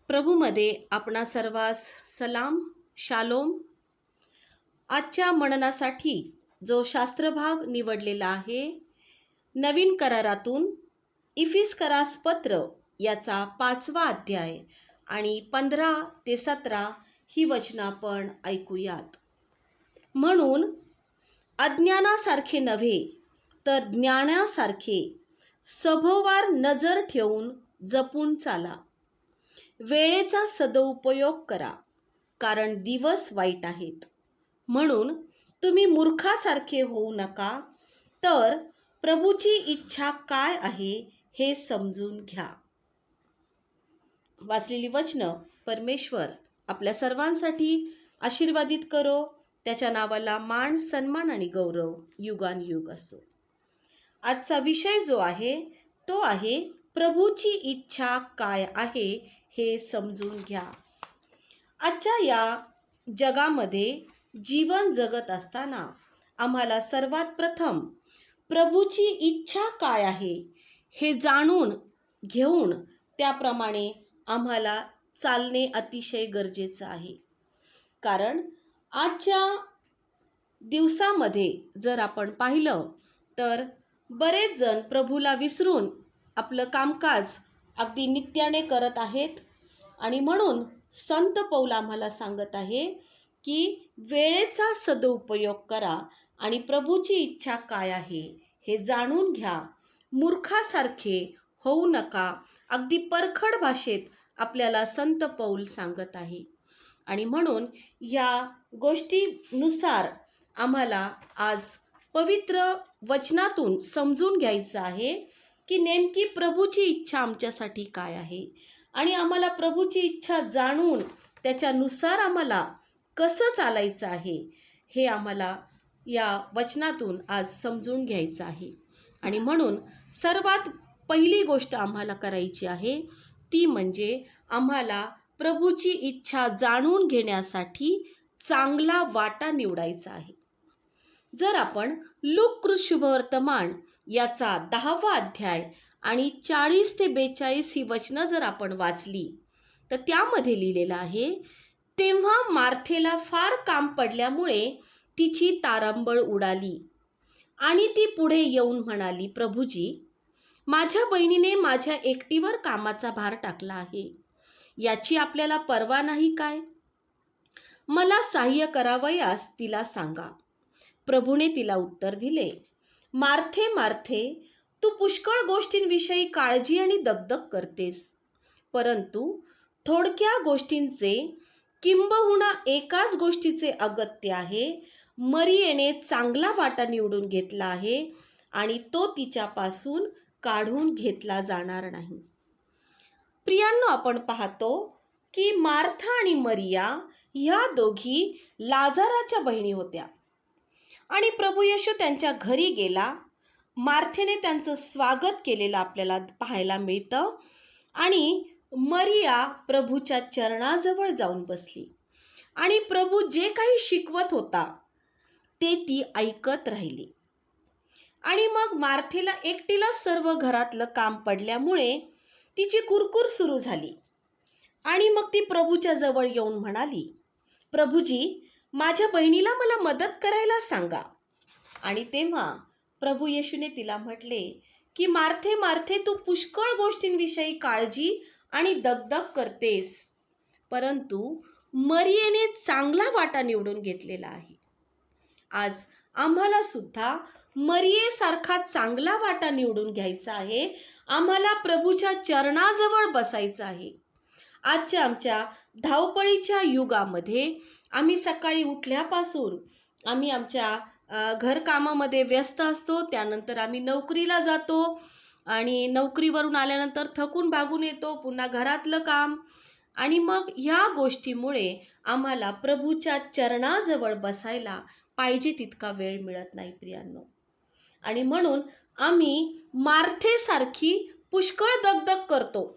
प्रभूमध्ये आपणा सर्वांस सलाम, शालोम. आजच्या मननासाठी जो शास्त्रभाग निवडलेला आहे, नवीन करारातून इफिसकरास पत्र याचा 5वा अध्याय आणि 15 ते 17 ही वचनं आपण ऐकूयात. म्हणून अज्ञानासारखे नव्हे तर ज्ञानासारखे सभोवार नजर ठेवून जपून चाला. वेळेचा सदुपयोग करा, कारण दिवस वाईट आहेत. म्हणून तुम्ही मूर्खासारखे होऊ नका, तर प्रभूची इच्छा काय आहे हे समजून घ्या. वाचलेली वचनं परमेश्वर आपल्या सर्वांसाठी आशीर्वादित करो. त्याच्या नावाला मान, सन्मान आणि गौरव युगानयुग असो. आजचा विषय जो आहे तो आहे प्रभूची इच्छा काय आहे हे समजून घ्या. आजच्या या जगामध्ये जीवन जगत असताना आम्हाला सर्वात प्रथम प्रभूची इच्छा काय आहे हे जाणून घेऊन त्याप्रमाणे आम्हाला चालणे अतिशय गरजेचं आहे. कारण आजच्या दिवसामध्ये जर आपण पाहिलं तर बरेच जण प्रभूला विसरून आपलं कामकाज अगदी नित्याने करत आहेत. आणि म्हणून संत पौल आम्हाला सांगत आहे की वेळेचा सदुपयोग करा आणि प्रभूची इच्छा काय आहे हे जाणून घ्या. मूर्खासारखे होऊ नका. अगदी परखड भाषेत आपल्याला संत पौल सांगत आहे. आणि म्हणून या गोष्टीनुसार आम्हाला आज पवित्र वचनातून समजून घ्यायचं आहे की नेमकी प्रभूची इच्छा आमच्यासाठी काय आहे आणि आम्हाला प्रभूची इच्छा जाणून त्याच्यानुसार आम्हाला कसं चालायचं आहे हे आम्हाला या वचनातून आज समजून घ्यायचं आहे. आणि म्हणून सर्वात पहिली गोष्ट आम्हाला करायची आहे ती म्हणजे आम्हाला प्रभूची इच्छा जाणून घेण्यासाठी चांगला वाटा निवडायचा आहे. जर आपण लूक शुभवर्तमान याचा 10वा अध्याय आणि 40 ते 42 ही वचनं जर आपण वाचली तर त्यामध्ये लिहिलेलं आहे, तेव्हा मार्थेला फार काम पडल्यामुळे तिची तारांबळ उडाली आणि ती पुढे येऊन म्हणाली, प्रभूजी, माझ्या बहिणीने माझ्या एकटीवर कामाचा भार टाकला आहे. याची आपल्याला पर्वा नाही काय? मला सहाय्य करावयास तिला सांगा. प्रभूने तिला उत्तर दिले, मार्थे मार्थे, तू पुष्कळ गोष्टींविषयी काळजी आणि दगदग करतेस, परंतु थोडक्या गोष्टींचे किंबहुना एकाच गोष्टीचे अगत्य आहे. मरियेने चांगला वाटा निवडून घेतला आहे आणि तो तिच्यापासून काढून घेतला जाणार नाही. प्रियांनो, आपण पाहतो की मार्था आणि मरिया ह्या दोघी लाजाराच्या बहिणी होत्या आणि प्रभू येशू त्यांच्या घरी गेला. मार्थेने त्यांचं स्वागत केलेलं आपल्याला पाहायला मिळतं आणि मरिया प्रभूच्या चरणाजवळ जाऊन बसली आणि प्रभू जे काही शिकवत होता ते ती ऐकत राहिली. आणि मग मार्थेला एकटीला सर्व घरातलं काम पडल्यामुळे तिची कुरकुर सुरू झाली आणि मग ती प्रभूच्या जवळ येऊन म्हणाली, प्रभूजी, माझ्या बहिणीला मला मदत करायला सांगा. आणि तेव्हा प्रभू येशूने तिला म्हटले की मार्थे मार्थे, तू पुष्कळ गोष्टींविषयी काळजी आणि दगदग करतेस, परंतु मरियेने चांगला वाटा निवडून घेतलेला आहे. आज आम्हाला सुद्धा मरियेसारखा चांगला वाटा निवडून घ्यायचा आहे. आम्हाला प्रभूच्या चरणाजवळ बसायचं आहे. आजच्या आमच्या धावपळीच्या युगामध्ये आम्ही सकाळी उठल्यापासून आम्ही आमच्या घरकामामध्ये व्यस्त असतो. त्यानंतर आम्ही नोकरीला जातो आणि नोकरीवरून आल्यानंतर थकून भागून येतो, पुन्हा घरातलं काम, आणि मग ह्या गोष्टीमुळे आम्हाला प्रभूच्या चरणाजवळ बसायला पाहिजे तितका वेळ मिळत नाही प्रियांनो. आणि म्हणून आम्ही मार्थेसारखी पुष्कळ दगदग करतो.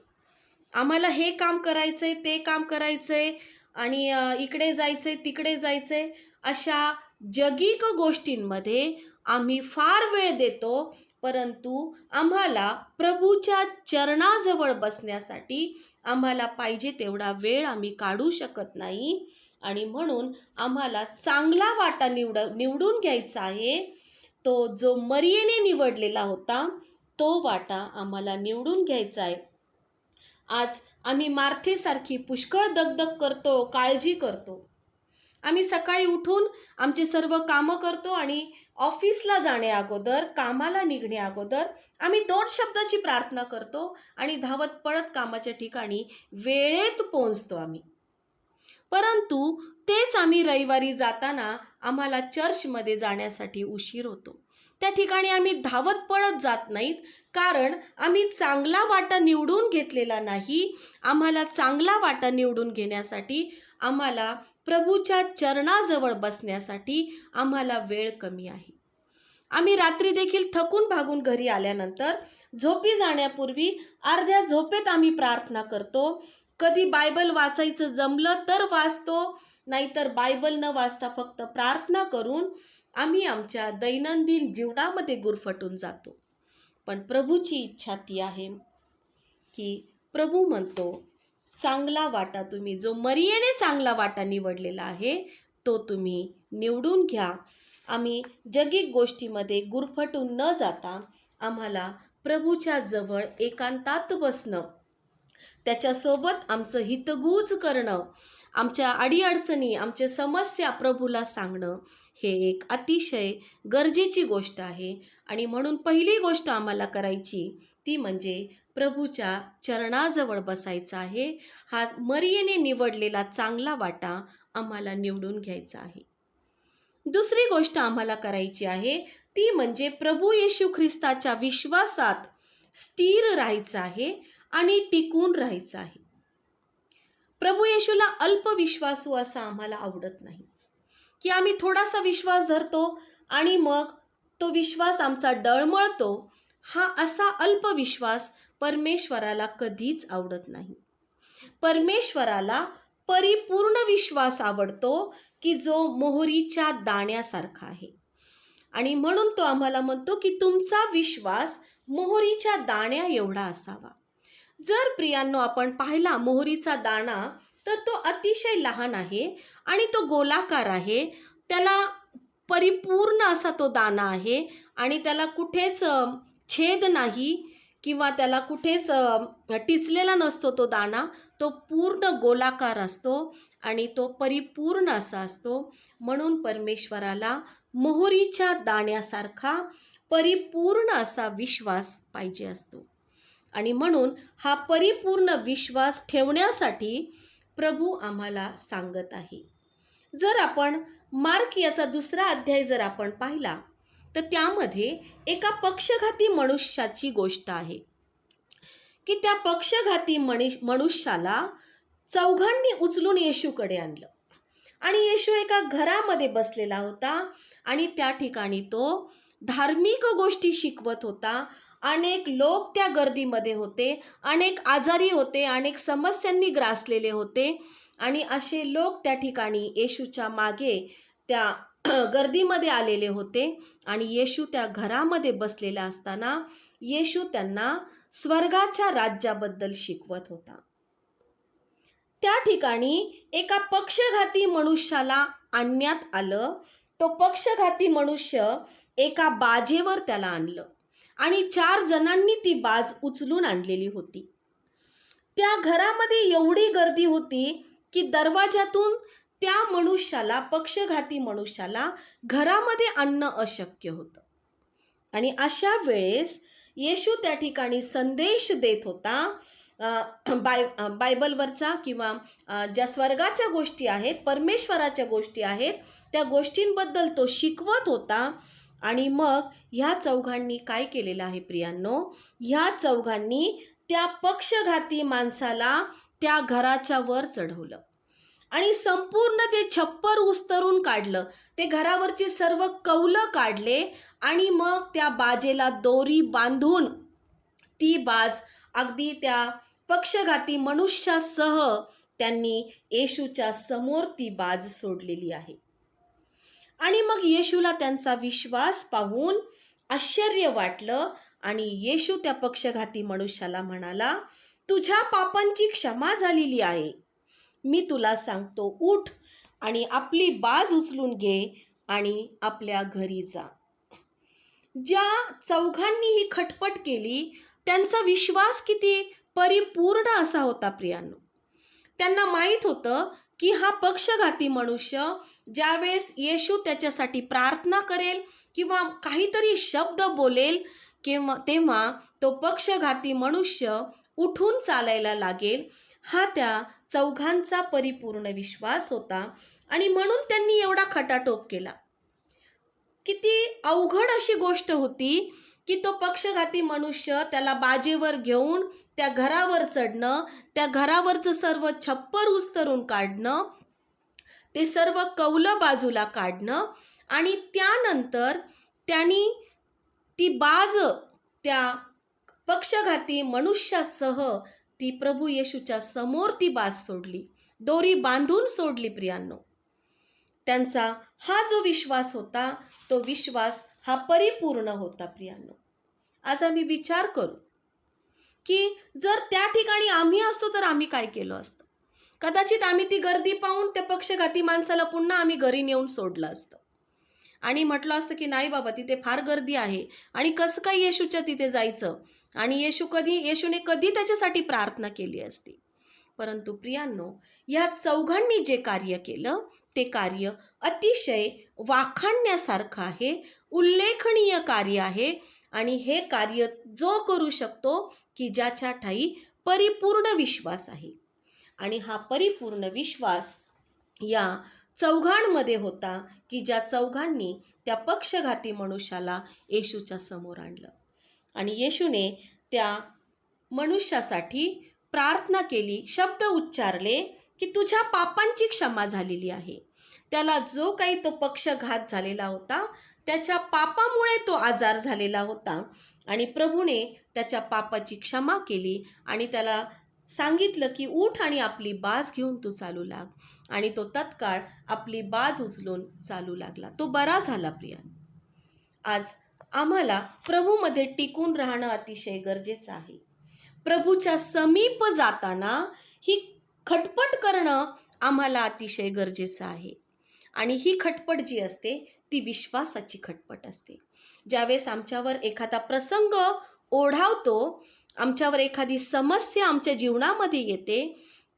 आम्हाला हे काम करायचंय, ते काम करायचंय आणि इकडे जायचंय, तिकडे जायचंय, अशा जगिक गोष्टींमध्ये आम्ही फार वेळ देतो परंतु आम्हाला प्रभूच्या चरणाजवळ बसण्यासाठी आम्हाला पाहिजे तेवढा वेळ आम्ही काढू शकत नाही आणि म्हणून आम्हाला चांगला वाटा निवडून घ्यायचा आहे. तो जो मरियेने निवडलेला होता तो वाटा आम्हाला निवडून घ्यायचा आहे. आज आम्ही मार्थेसारखी पुष्कळ दगदग करतो, काळजी करतो. आम्ही सकाळी उठून आमचे सर्व कामं करतो आणि ऑफिसला जाण्या अगोदर, कामाला निघण्या अगोदर आम्ही 2 शब्दाची प्रार्थना करतो आणि धावत पळत कामाच्या ठिकाणी वेळेत पोहोचतो आम्ही. परंतु तेच आम्ही रविवारी जाताना आम्हाला चर्चमध्ये जाण्यासाठी उशीर होतो. त्या ठिकाणी आम्ही धावत पळत जात नाहीत, कारण आम्ही चांगला वाटा निवडून घेतलेला नाही. आम्हाला चांगला वाटा निवडून घेण्यासाठी, आम्हाला प्रभूच्या चरणाजवळ बसण्यासाठी आम्हाला वेळ कमी आहे. आम्ही रात्री देखील थकून भागून घरी आल्यानंतर झोपी जाण्यापूर्वी अर्ध्या झोपेत आम्ही प्रार्थना करतो. कधी बायबल वाचायचं जमलं तर वाचतो, नाहीतर बायबल न वाचता फक्त प्रार्थना करून आम्ही आमच्या दैनंदिन जीवनामध्ये गुरफटून जातो. पण प्रभूची इच्छा ती आहे की प्रभू म्हणतो, चांगला वाटा तुम्ही, जो मरियेने चांगला वाटा निवडलेला आहे तो तुम्ही निवडून घ्या. आम्ही जगिक गोष्टीमध्ये गुरफटून न जाता आम्हाला प्रभूच्या जवळ एकांतात बसणं, त्याच्यासोबत आमचं हितगूज करणं, आमच्या अडीअडचणी, आमच्या समस्या प्रभूला सांगणं, हे एक अतिशय गरजेची गोष्ट आहे. आणि म्हणून पहिली गोष्ट आम्हाला करायची ती म्हणजे प्रभूच्या चरणाजवळ बसायचं आहे. हा मरियेने निवडलेला चांगला वाटा आम्हाला निवडून घ्यायचा आहे. दुसरी गोष्ट आम्हाला करायची आहे ती म्हणजे प्रभू येशू ख्रिस्ताच्या विश्वासात स्थिर राहायचं आहे आणि टिकून राहायचं आहे. प्रभू येशूला अल्पविश्वासू असा आम्हाला आवडत नाही, की आम्ही थोडासा विश्वास धरतो आणि मग तो विश्वास आमचा डळमळतो. हा असा अल्पविश्वास परमेश्वराला कधीच आवडत नाही. परमेश्वराला परिपूर्ण विश्वास आवडतो, की जो मोहरीच्या दाण्यासारखा आहे. आणि म्हणून तो आम्हाला म्हणतो की तुमचा विश्वास मोहरीच्या दाण्या एवढा असावा. जर प्रियांनो आपण पाहिला मोहरीचा दाणा, तर तो अतिशय लहान आहे आणि तो गोलाकार आहे. त्याला परिपूर्ण असा तो दाणा आहे आणि त्याला कुठेच छेद नाही किंवा त्याला कुठेच टिचलेला नसतो तो दाणा. तो पूर्ण गोलाकार असतो आणि तो परिपूर्ण असा असतो. म्हणून परमेश्वराला मोहरीच्या दाण्यासारखा परिपूर्ण असा विश्वास पाहिजे असतो. आणि म्हणून हा परिपूर्ण विश्वास ठेवण्यासाठी प्रभू आम्हाला सांगत आहे. जर आपण मार्क याचा 2रा अध्याय जर आपण पाहिला, तर त्यामध्ये एका पक्षघाती मनुष्याची गोष्ट आहे, की त्या पक्षघाती मनुष्याला चौघांनी उचलून येशूकडे आणलं आणि येशू एका घरामध्ये बसलेला होता आणि त्या ठिकाणी तो धार्मिक गोष्टी शिकवत होता. अनेक लोक त्या गर्दीमध्ये होते, अनेक आजारी होते, अनेक समस्यांनी ग्रासलेले होते आणि असे लोक त्या ठिकाणी येशूच्या मागे त्या गर्दीमध्ये आलेले होते. आणि येशू त्या घरामध्ये बसलेला असताना येशू त्यांना स्वर्गाच्या राज्याबद्दल शिकवत होता. त्या ठिकाणी एका पक्षघाती मनुष्याला आणण्यात आलं. तो पक्षघाती मनुष्य एका बाजेवर त्याला आणलं आणि 4 जणांनी ती बाज उचलून आणलेली होती. त्या घरामध्ये एवढी गर्दी होती की दरवाजातून त्या मनुष्याला, पक्षघाती मनुष्याला घरामध्ये आणणं अशक्य होतं. आणि अशा वेळेस येशू त्या ठिकाणी संदेश देत होता. बायबलवरचा किंवा ज्या स्वर्गाच्या गोष्टी आहेत, परमेश्वराच्या गोष्टी आहेत, त्या गोष्टींबद्दल तो शिकवत होता. आणि मग ह्या चौघांनी काय केलेलं आहे प्रियांनो, ह्या चौघांनी त्या पक्षघाती माणसाला त्या घराच्या वर चढवलं आणि संपूर्ण ते छप्पर उस्तरून काढलं. ते घरावरचे सर्व कौलं काढले आणि मग त्या बाजेला दोरी बांधून ती बाज अगदी त्या पक्षघाती मनुष्यासह त्यांनी येशूच्या समोर ती बाज सोडलेली आहे. आणि मग येशूला त्यांचा विश्वास पाहून आश्चर्य वाटलं आणि येशू त्या पक्षघाती मनुष्याला म्हणाला, तुझ्या पापांची क्षमा झालेली आहे. मी तुला सांगतो, उठ आणि आपली बाज उचलून घे आणि आपल्या घरी जा. ज्या चौघांनी ही खटपट केली त्यांचा विश्वास किती परिपूर्ण असा होता प्रियांनो. त्यांना माहीत होतं की हा पक्षघाती मनुष्य ज्यावेळेस येशू त्याच्यासाठी प्रार्थना करेल किंवा काहीतरी शब्द बोलेल तेव्हा तो पक्षघाती मनुष्य उठून चालायला लागेल. हा त्या चौघांचा परिपूर्ण विश्वास होता आणि म्हणून त्यांनी एवढा खटाटोप केला. किती अवघड अशी गोष्ट होती की तो पक्षघाती मनुष्य त्याला बाजेवर घेऊन त्या घरावर चढणं, त्या घरावरचं सर्व छप्पर उस्तरून काढणं, ते सर्व कौलं बाजूला काढणं आणि त्यानंतर त्यांनी ती बाज त्या पक्षघाती मनुष्यासह ती प्रभू येशूच्या समोर ती बाज सोडली, दोरी बांधून सोडली प्रियांनो. त्यांचा हा जो विश्वास होता तो विश्वास हा परिपूर्ण होता प्रियांनो. आज आम्ही विचार करू की जर त्या ठिकाणी आम्ही असतो तर आम्ही काय केलं असतं. कदाचित आम्ही ती गर्दी पाहून त्या पक्षघाती माणसाला पुन्हा आम्ही घरी नेऊन सोडलं असतं आणि म्हटलं असतं की नाही बाबा, तिथे फार गर्दी आहे आणि कसं काय येशूच्या तिथे जायचं, आणि येशूने कधी त्याच्यासाठी प्रार्थना केली असती. परंतु प्रियांनो, या चौघांनी जे कार्य केलं ते कार्य अतिशय वाखाणण्यासारखं आहे, उल्लेखनीय कार्य आहे. आणि हे कार्य जो करू शकतो की ज्याच्या ठाई परिपूर्ण विश्वास आहे. आणि हा परिपूर्ण विश्वास या चौघांमध्ये होता की ज्या चौघांनी त्या पक्षघाती मनुष्याला येशूच्या समोर आणलं आणि येशूने त्या मनुष्यासाठी प्रार्थना केली, शब्द उच्चारले की तुझ्या पापांची क्षमा झालेली आहे. त्याला जो काही तो पक्षघात झालेला होता त्याच्या पापामुळे तो आजार झालेला होता आणि प्रभूने त्याच्या पापाची क्षमा केली आणि त्याला सांगितलं की उठ आणि आपली बाज घेऊन तू चालू लाग. आणि तो तत्काळ आपली बाज उचलून चालू लागला, तो बरा झाला. प्रियांनो, आज आम्हाला प्रभूमध्ये टिकून राहणं अतिशय गरजेचं आहे. प्रभूच्या समीप जाताना ही खटपट करणं आम्हाला अतिशय गरजेचं आहे. आणि ही खटपट जी असते ती विश्वासाची खटपट असते. ज्यावेळेस आमच्यावर एखादा प्रसंग ओढावतो, आमच्यावर एखादी समस्या आमच्या जीवनामध्ये येते,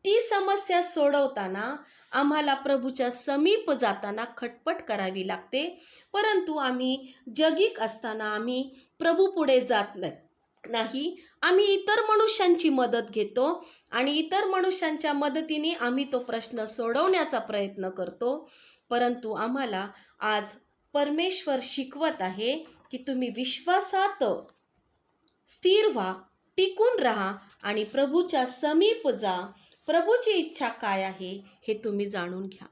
ती समस्या सोडवताना आम्हाला प्रभूच्या समीप जाताना खटपट करावी लागते. परंतु आम्ही जगिक असताना आम्ही प्रभू पुढे जात नाही, आम्ही इतर मनुष्यांची मदत घेतो आणि इतर मनुष्यांच्या मदतीने आम्ही तो प्रश्न सोडवण्याचा प्रयत्न करतो. परंतु आम्हाला आज परमेश्वर शिकवत आहे की तुम्ही विश्वासात स्थिर व्हा, टिकून राहा आणि प्रभूच्या समीप जा. प्रभूची इच्छा काय आहे हे तुम्ही जाणून घ्या.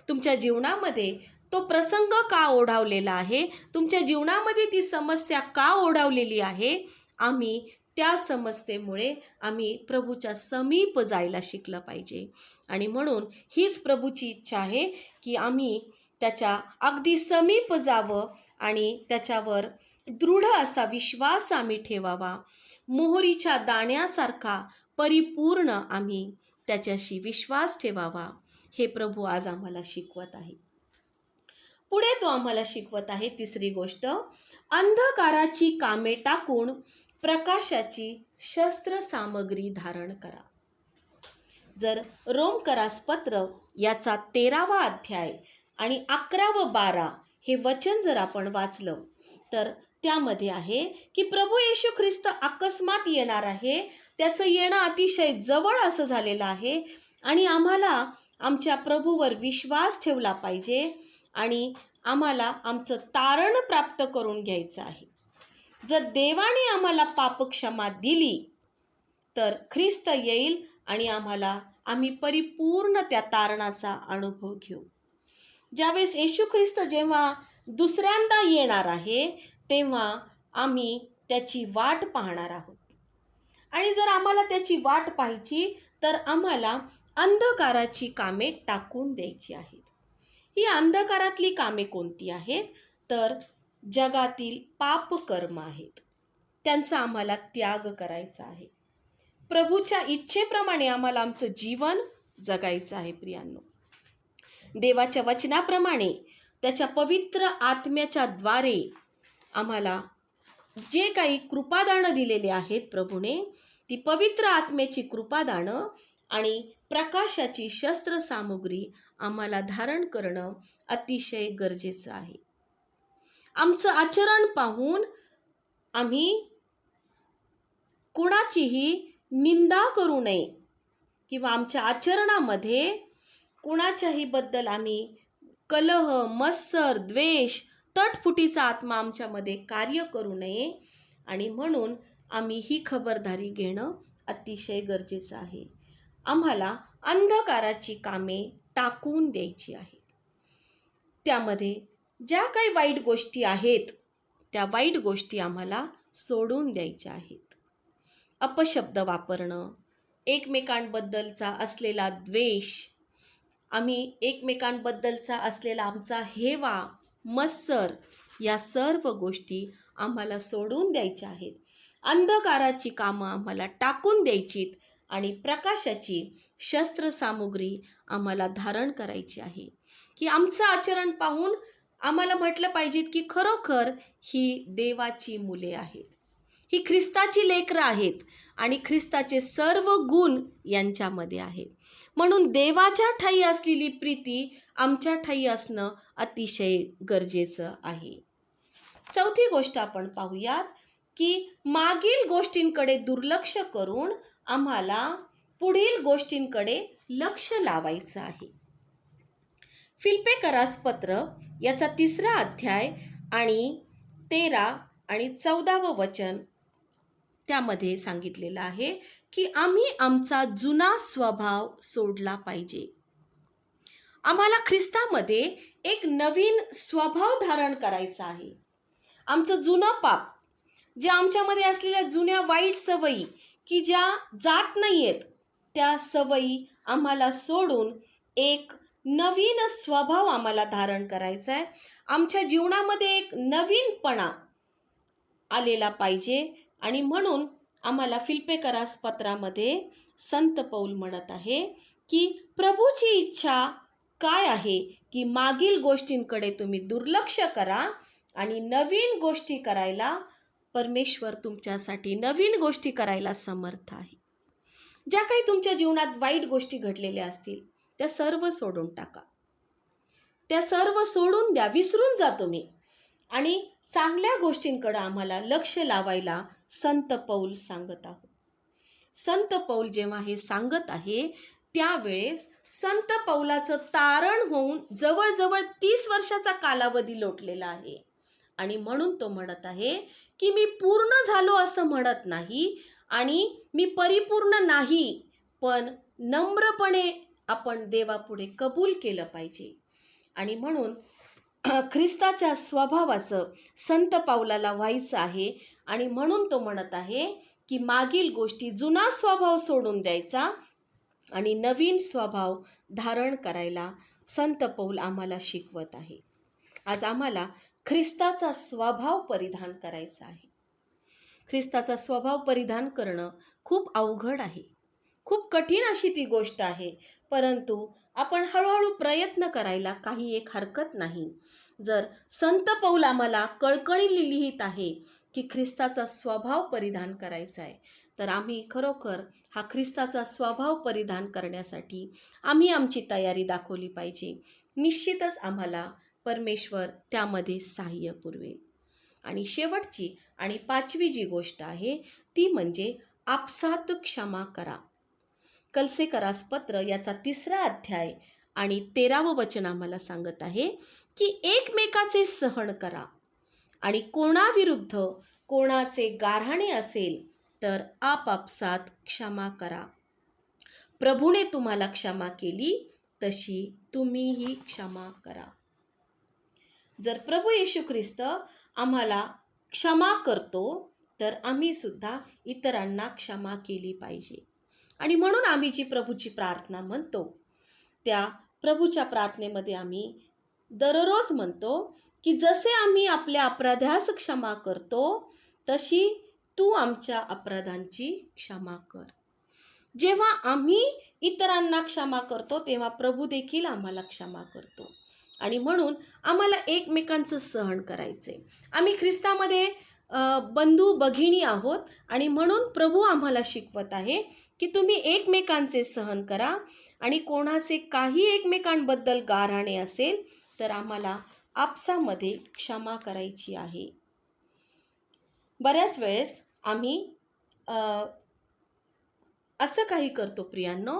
तुमच्या जीवनामध्ये तो प्रसंग का ओढावलेला आहे, तुमच्या जीवनामध्ये ती समस्या का ओढावलेली आहे, आम्ही त्या समस्येमुळे आम्ही प्रभूच्या समीप जायला शिकलं पाहिजे. आणि म्हणून हीच प्रभूची इच्छा आहे की आम्ही त्याच्या अगदी समीप जावं आणि त्याच्यावर दृढ असा विश्वास आम्ही ठेवावा. मोहरीच्या दाण्यासारखा परिपूर्ण आम्ही त्याच्याशी विश्वास ठेवावा. हे प्रभू आज आम्हाला शिकवत आहे. पुढे तो आम्हाला शिकवत आहे तिसरी गोष्ट, अंधकाराची कामे टाकून प्रकाशाची शस्त्र सामग्री धारण करा. जर रोमकरास पत्र याचा 13वा अध्याय आणि 11 व 12 हे वचन जर आपण वाचलं तर त्यामध्ये आहे की प्रभू येशू ख्रिस्त अकस्मात येणार आहे, त्याचं येणं अतिशय जवळ असं झालेलं आहे आणि आम्हाला आमच्या प्रभूवर विश्वास ठेवला पाहिजे आणि आम्हाला आमचं तारण प्राप्त करून घ्यायचं आहे. जर देवाने आम्हाला पापक्षमा दिली तर ख्रिस्त येईल आणि आम्ही परिपूर्ण त्या तारणाचा अनुभव घेऊ. ज्यावेळेस येशू ख्रिस्त जेव्हा दुसऱ्यांदा येणार आहे तेव्हा आम्ही त्याची वाट पाहणार आहोत. आणि जर आम्हाला त्याची वाट पाहायची तर आम्हाला अंधकाराची कामे टाकून द्यायची आहेत. ही अंधकारातली कामे कोणती आहेत तर जगातील पापकर्म आहेत, त्यांचा आम्हाला त्याग करायचा आहे. प्रभूच्या इच्छेप्रमाणे आम्हाला आमचं जीवन जगायचं आहे. प्रियांनो, देवाच्या वचनाप्रमाणे त्याच्या पवित्र आत्म्याच्या द्वारे आम्हाला जे काही कृपादानं दिलेले आहेत प्रभूने, ती पवित्र आत्म्याची कृपादानं आणि प्रकाशाची शस्त्र सामुग्री आम्हाला धारण करणं अतिशय गरजेचं आहे. आमचं आचरण पाहून आम्ही कुणाचीही निंदा करू नये किंवा आमच्या आचरणामध्ये कुणाच्याही बद्दल आम्ही कलह, मत्सर, द्वेष, तटफुटीचा आत्मा आमच्यामध्ये कार्य करू नये. आणि म्हणून आम्ही ही खबरदारी घेणं अतिशय गरजेचं आहे. आम्हाला अंधकाराची कामे टाकून द्यायची आहेत. त्यामध्ये ज्या काही वाईट गोष्टी आहेत त्या वाईट गोष्टी आम्हाला सोडून द्यायच्या आहेत. अपशब्द वापरणं, एकमेकांबद्दलचा असलेला द्वेष, आम्ही एकमेकांबद्दलचा असलेला आमचा हेवा, मत्सर, या सर्व गोष्टी आम्हाला सोडून द्यायच्या आहेत. अंधकाराची कामं आम्हाला टाकून द्यायचीत आणि प्रकाशाची शस्त्रसामुग्री आम्हाला धारण करायची आहे. की आमचं आचरण पाहून आम्हाला म्हटलं पाहिजे की खरोखर ही देवाची मुले आहेत, ही ख्रिस्ताची लेकरं आहेत आणि ख्रिस्ताचे सर्व गुण यांच्यामध्ये आहेत. म्हणून देवाच्या ठायी असलेली प्रीती आमच्या ठायी असणं अतिशय गरजेचं आहे. चौथी गोष्ट आपण पाहूयात की मागील गोष्टींकडे दुर्लक्ष करून आम्हाला पुढील गोष्टींकडे लक्ष लावायचं आहे. फिलिप्पियरास पत्र याचा 3रा अध्याय आणि 13 आणि 14 वचन त्यामध्ये सांगितलेलं आहे की आम्ही आमचा जुना स्वभाव सोडला पाहिजे. आम्हाला ख्रिस्तामध्ये एक नवीन स्वभाव धारण करायचा आहे. आमचं जुनं पाप, ज्या आमच्यामध्ये असलेल्या जुन्या वाईट सवयी की ज्या जात नाहीयेत, त्या सवयी आम्हाला सोडून एक नवीन स्वभाव आम्हाला धारण करायचा आहे. आमच्या जीवनामध्ये एक नवीनपणा आलेला पाहिजे. आणि म्हणून आम्हाला फिलिप्पियरास पत्रामध्ये संत पौल म्हणत आहे की प्रभूची इच्छा काय आहे की मागील गोष्टींकडे तुम्ही दुर्लक्ष करा आणि नवीन गोष्टी करायला परमेश्वर तुमच्यासाठी नवीन गोष्टी करायला समर्थ आहे. ज्या काही तुमच्या जीवनात वाईट गोष्टी घडलेल्या असतील त्या सर्व सोडून टाका, त्या सर्व सोडून द्या, विसरून जा तुम्ही. आणि चांगल्या गोष्टींकडे आम्हाला लक्ष लावायला संत पौल सांगत आहोत. संत पौल जेव्हा हे सांगत आहे त्यावेळेस संत पौलाचं तारण होऊन जवळजवळ 30 वर्षाचा कालावधी लोटलेला आहे. आणि म्हणून तो म्हणत आहे की मी पूर्ण झालो असं म्हणत नाही आणि मी परिपूर्ण नाही, पण नम्रपणे आपण देवापुढे कबूल केलं पाहिजे. आणि म्हणून ख्रिस्ताच्या स्वभावाचं संत पौलाला व्हायचं आहे. आणि म्हणून तो म्हणत आहे की मागील गोष्टी, जुना स्वभाव सोडून द्यायचा आणि नवीन स्वभाव धारण करायला संत पौल आम्हाला शिकवत आहे. आज आम्हाला ख्रिस्ताचा स्वभाव परिधान करायचा आहे. ख्रिस्ताचा स्वभाव परिधान करणं खूप अवघड आहे, खूप कठीण अशी ती गोष्ट आहे. परंतु आपण हळूहळू प्रयत्न करायला काही एक हरकत नाही. जर संत पौल आम्हाला कळकळीने लिहित आहे की ख्रिस्ताचा स्वभाव परिधान करायचा आहे, तर आम्ही खरोखर हा ख्रिस्ताचा स्वभाव परिधान करण्यासाठी आम्ही आमची तयारी दाखवली पाहिजे. निश्चितच आम्हाला परमेश्वर त्यामध्ये सहाय्य पुरवेल. आणि शेवटची आणि 5वी जी गोष्ट आहे ती म्हणजे आपसात क्षमा करा. कलसेकरास पत्र याचा 3रा अध्याय आणि 13 वचन आम्हाला सांगत आहे की एकमेकाचे सहन करा आणि कोणाविरुद्ध कोणाचे गाऱ्हाणे असेल तर आपापसात क्षमा करा. प्रभूने तुम्हाला क्षमा केली तशी तुम्हीही क्षमा करा. जर प्रभू येशू ख्रिस्त आम्हाला क्षमा करतो तर आम्ही सुद्धा इतरांना क्षमा केली पाहिजे. आणि म्हणून आम्ही जी प्रभूची प्रार्थना म्हणतो त्या प्रभूच्या प्रार्थनेमध्ये आम्ही दररोज म्हणतो की जसे आम्ही आपल्या अपराध्यास क्षमा करतो तशी तू आमच्या अपराधांची क्षमा कर. जेव्हा आम्ही इतरांना क्षमा करतो तेव्हा प्रभू देखील आम्हाला क्षमा करतो. आणि म्हणून आम्हाला एकमेकांचं सहन करायचंय. आम्ही ख्रिस्तामध्ये बंधू भगिनी आहोत आणि म्हणून प्रभू आम्हाला शिकवत आहे की तुम्ही एकमेकांचे सहन करा आणि कोणाचे काही एकमेकांबद्दल गाऱ्हाणे असेल तर आम्हाला आपसामध्ये क्षमा करायची आहे. बऱ्याच वेळेस आम्ही असं काही करतो प्रियांनो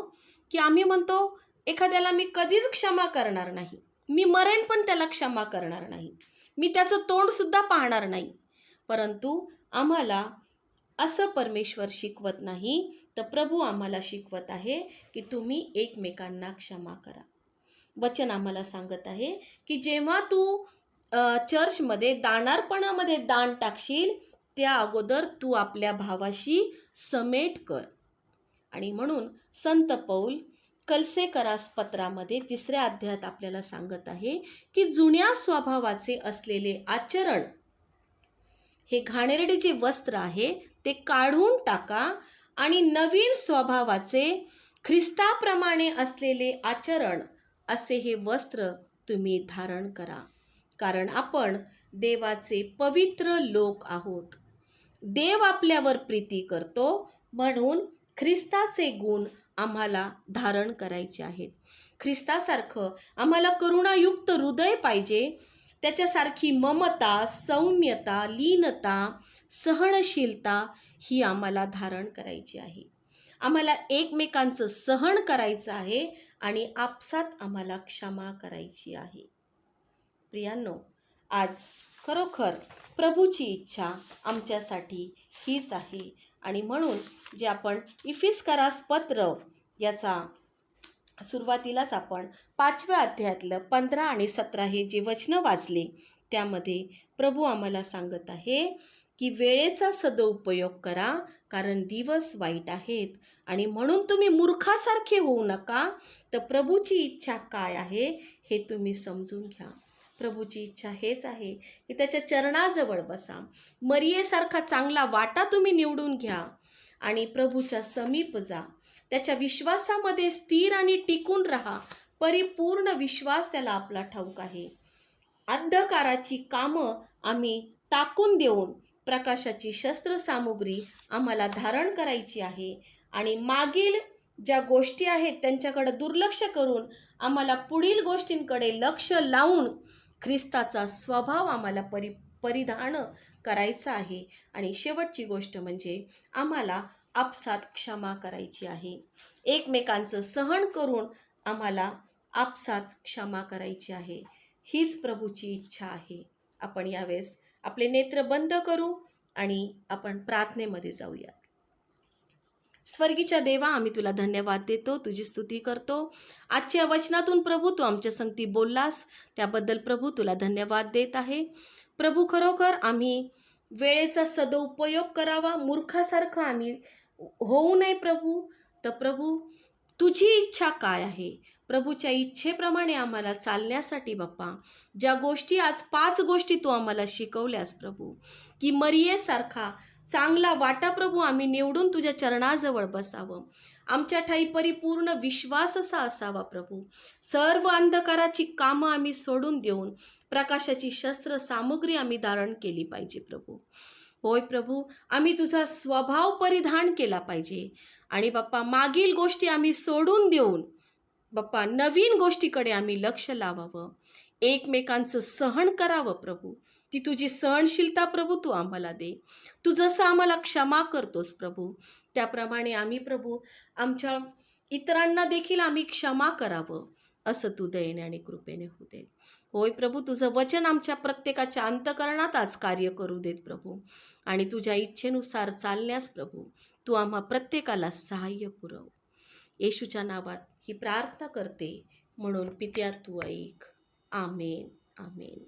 की आम्ही म्हणतो एखाद्याला मी कधीच क्षमा करणार नाही, मी मरेन पण त्याला क्षमा करणार नाही, मी त्याचं तोंड सुद्धा पाहणार नाही. परंतु आम्हाला असं परमेश्वर शिकवत नाही, तर प्रभू आम्हाला शिकवत आहे की तुम्ही एकमेकांना क्षमा करा. वचन आम्हाला सांगत आहे की जेव्हा तू चर्चमध्ये दानार्पणामध्ये दान टाकशील त्या अगोदर तू आपल्या भावाशी समेट कर. आणि म्हणून संत पौल कलसेकरास पत्रामध्ये 3 अध्यायात आपल्याला सांगत आहे की जुन्या स्वभावाचे असलेले आचरण, हे घाणेरडे जे वस्त्र आहे ते काढून टाका आणि नवीन स्वभावाचे ख्रिस्ताप्रमाणे असलेले आचरण असे हे वस्त्र तुम्ही धारण करा. कारण आपण देवाचे पवित्र लोक आहोत. देव आपल्यावर प्रीती करतो म्हणून ख्रिस्ताचे गुण आम्हाला धारण करायचे आहेत. ख्रिस्तासारखं आम्हाला करुणायुक्त हृदय पाहिजे. त्याच्यासारखी ममता, सौम्यता, लीनता, सहनशीलता ही आम्हाला धारण करायची आहे. आम्हाला एकमेकांचं सहन करायचं आहे आणि आपसात आम्हाला क्षमा करायची आहे. प्रियांनो, आज खरोखर प्रभूची इच्छा आमच्यासाठी हीच आहे. आणि म्हणून जे आपण इफिस्करास पत्र याचा सुरुवातीलाच आपण 5व्या अध्यायातलं 15 आणि 17 हे जे वचनं वाचले त्यामध्ये प्रभू आम्हाला सांगत आहे की वेळेचा सदुपयोग करा कारण दिवस वाईट आहेत. आणि म्हणून तुम्ही मूर्खासारखे होऊ नका, तर प्रभूची इच्छा काय आहे हे तुम्ही समजून घ्या. प्रभूची इच्छा हेच आहे की त्याच्या चरणाजवळ बसा, मरियेसारखा चांगला वाटा तुम्ही निवडून घ्या आणि प्रभूच्या समीप जा. त्याच्या विश्वासामध्ये स्थिर आणि टिकून राहा. परिपूर्ण विश्वास त्याला आपला ठाऊक आहे. अंधकाराची कामं आम्ही टाकून देऊन प्रकाशाची शस्त्रसामुग्री आम्हाला धारण करायची आहे. आणि मागील ज्या गोष्टी आहेत त्यांच्याकडे दुर्लक्ष करून आम्हाला पुढील गोष्टींकडे लक्ष लावून ख्रिस्ताचा स्वभाव आम्हाला परिधान करायचा आहे. आणि शेवटची गोष्ट म्हणजे आम्हाला आपसात क्षमा करायची आहे. एकमेकांचं सहन करून आम्हाला आपसात क्षमा करायची आहे. हीच प्रभूची इच्छा आहे. आपण यावेळेस आपले नेत्र बंद करू आणि आपण प्रार्थनेमध्ये जाऊया. स्वर्गीच्या देवा, आम्ही तुला धन्यवाद देतो, तुझी स्तुती करतो. आजच्या वचनातून प्रभू तू आमच्या संगती बोललास त्याबद्दल प्रभू तुला धन्यवाद देत आहे. प्रभू, खरोखर आम्ही वेळेचा सदुपयोग करावा, मूर्खासारखं आम्ही होऊ नये प्रभू. तर प्रभू, तुझी इच्छा काय आहे? प्रभूच्या इच्छेप्रमाणे आम्हाला चालण्यासाठी बाप्पा, ज्या गोष्टी आज 5 गोष्टी तू आम्हाला शिकवल्यास प्रभू, की मरियेसारखा चांगला वाटा प्रभू आम्ही निवडून तुझ्या चरणाजवळ बसावं. आमच्या ठाई परिपूर्ण विश्वास असा असावा प्रभू. सर्व अंधकाराची कामं आम्ही सोडून देऊन प्रकाशाची शस्त्र सामुग्री आम्ही धारण केली पाहिजे प्रभू. होय प्रभू, आम्ही तुझा स्वभाव परिधान केला पाहिजे. आणि बाप्पा, मागील गोष्टी आम्ही सोडून देऊन बाप्पा नवीन गोष्टीकडे आम्ही लक्ष लावावं. एकमेकांचं सहन करावं प्रभू. ती तुझी सहनशीलता प्रभू तू आम्हाला दे. तू जसं आम्हाला क्षमा करतोस प्रभू, त्याप्रमाणे आम्ही प्रभू आमच्या इतरांना देखील आम्ही क्षमा करावं, असं तू दयेने आणि कृपेने होऊ दे. होय प्रभू, तुझं वचन आमच्या प्रत्येकाच्या अंतःकरणात आज कार्य करू देत प्रभू. आणि तुझ्या इच्छेनुसार चालण्यास प्रभू तू आम्हा प्रत्येकाला सहाय्य पुरव. येशूच्या नावात ही प्रार्थना करते म्हणून पित्या तू ऐक. आमेन, आमेन.